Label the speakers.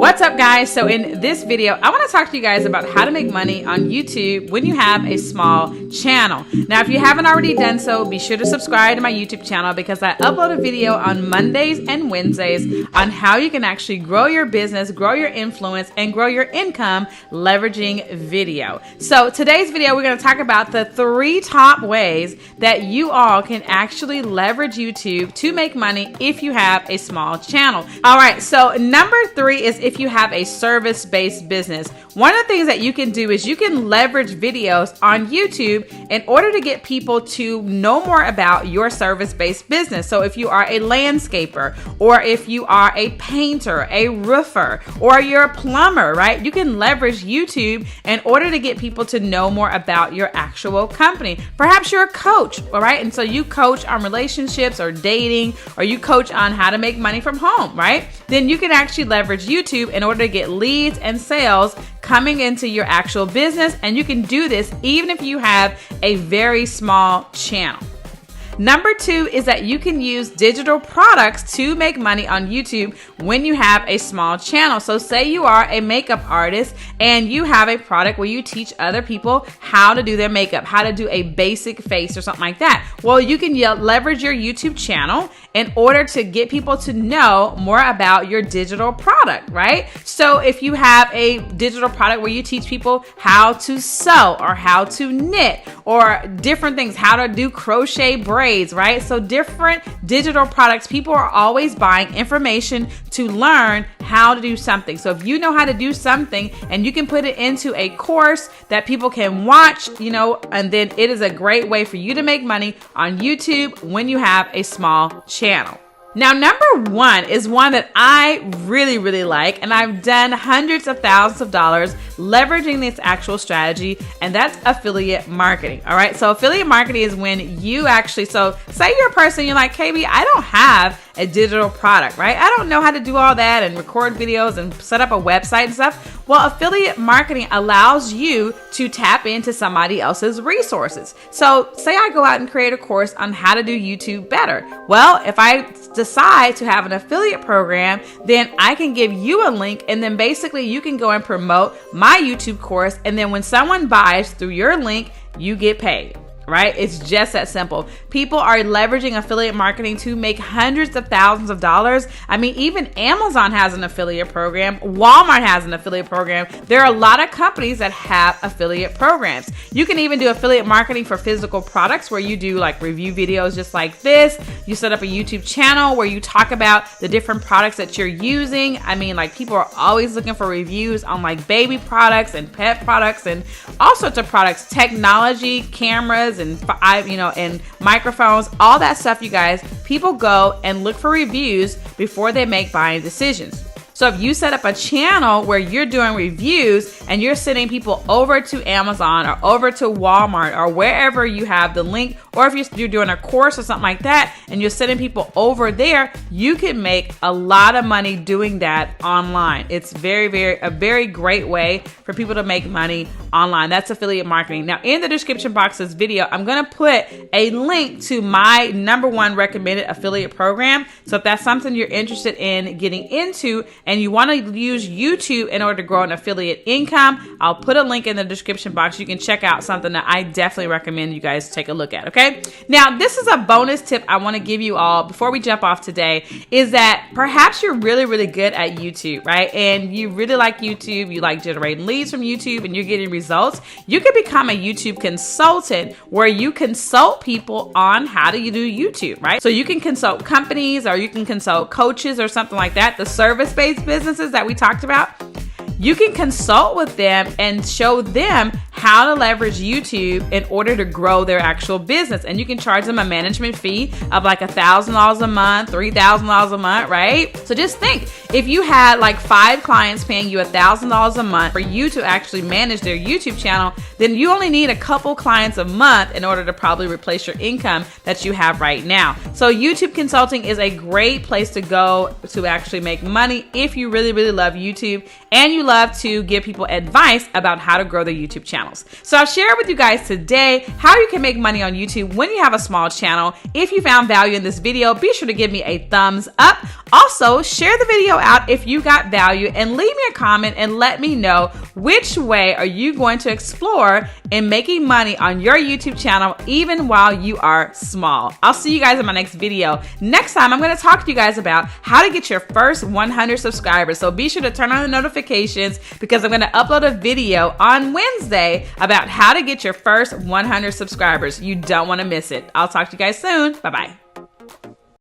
Speaker 1: What's up, guys? So in this video, I want to talk to you guys about how to make money on YouTube when you have a small channel. Now, if you haven't already done so, be sure to subscribe to my YouTube channel because I upload a video on Mondays and Wednesdays on how you can actually grow your business, grow your influence, and grow your income leveraging video. So today's video, we're going to talk about the 3 top ways that you all can actually leverage YouTube to make money if you have a small channel. All right, so number 3 is if you have a service-based business. One of the things that you can do is you can leverage videos on YouTube in order to get people to know more about your service-based business. So if you are a landscaper, or if you are a painter, a roofer, or you're a plumber, right? You can leverage YouTube in order to get people to know more about your actual company. Perhaps you're a coach, all right? And so you coach on relationships or dating, or you coach on how to make money from home, right? Then you can actually leverage YouTube in order to get leads and sales coming into your actual business. And you can do this even if you have a very small channel. Number 2 is that you can use digital products to make money on YouTube when you have a small channel. So say you are a makeup artist and you have a product where you teach other people how to do their makeup, how to do a basic face or something like that. Well, you can leverage your YouTube channel in order to get people to know more about your digital product, right? So if you have a digital product where you teach people how to sew or how to knit or different things, how to do crochet braids, right? So different digital products, people are always buying information to learn how to do something. So if you know how to do something and you can put it into a course that people can watch, and then it is a great way for you to make money on YouTube when you have a small channel. Now, number 1 is one that I really like, and I've done hundreds of thousands of dollars leveraging this actual strategy, and that's affiliate marketing. All right. So affiliate marketing is when you actually, so say you're a person, you're like, KB, I don't have a digital product, right? I don't know how to do all that and record videos and set up a website and stuff. Well, affiliate marketing allows you to tap into somebody else's resources. So say I go out and create a course on how to do YouTube better. Well, if I decide to have an affiliate program, then I can give you a link, and then basically you can go and promote my YouTube course. And then when someone buys through your link, you get paid. Right? It's just that simple. People are leveraging affiliate marketing to make hundreds of thousands of dollars. I mean, even Amazon has an affiliate program. Walmart has an affiliate program. There are a lot of companies that have affiliate programs. You can even do affiliate marketing for physical products where you do like review videos just like this. You set up a YouTube channel where you talk about the different products that you're using. I mean, like people are always looking for reviews on like baby products and pet products and all sorts of products, technology, cameras, and microphones, all that stuff, you guys. People go and look for reviews before they make buying decisions. So if you set up a channel where you're doing reviews and you're sending people over to Amazon or over to Walmart or wherever you have the link, or if you're doing a course or something like that and you're sending people over there, you can make a lot of money doing that online. It's a very great way for people to make money online. That's affiliate marketing. Now, in the description box of this video, I'm going to put a link to my number 1 recommended affiliate program. So if that's something you're interested in getting into, and you want to use YouTube in order to grow an affiliate income, I'll put a link in the description box. You can check out something that I definitely recommend you guys take a look at, okay? Now, this is a bonus tip I want to give you all before we jump off today, is that perhaps you're really good at YouTube, right? And you really like YouTube, you like generating leads from YouTube, and you're getting results. You can become a YouTube consultant where you consult people on how to do YouTube, right? So you can consult companies or you can consult coaches or something like that, the service-based businesses that we talked about. You can consult with them and show them how to leverage YouTube in order to grow their actual business. And you can charge them a management fee of like $1,000 a month, $3,000 a month, right? So just think, if you had like 5 clients paying you $1,000 a month for you to actually manage their YouTube channel, then you only need a couple clients a month in order to probably replace your income that you have right now. So YouTube consulting is a great place to go to actually make money if you really love YouTube and you love to give people advice about how to grow their YouTube channels. So I've shared with you guys today how you can make money on YouTube when you have a small channel. If you found value in this video, be sure to give me a thumbs up. Also, share the video out if you got value and leave me a comment and let me know which way are you going to explore in making money on your YouTube channel even while you are small. I'll see you guys in my next video. Next time, I'm going to talk to you guys about how to get your first 100 subscribers. So be sure to turn on the notifications because I'm going to upload a video on Wednesday about how to get your first 100 subscribers. You don't want to miss it. I'll talk to you guys soon. Bye-bye.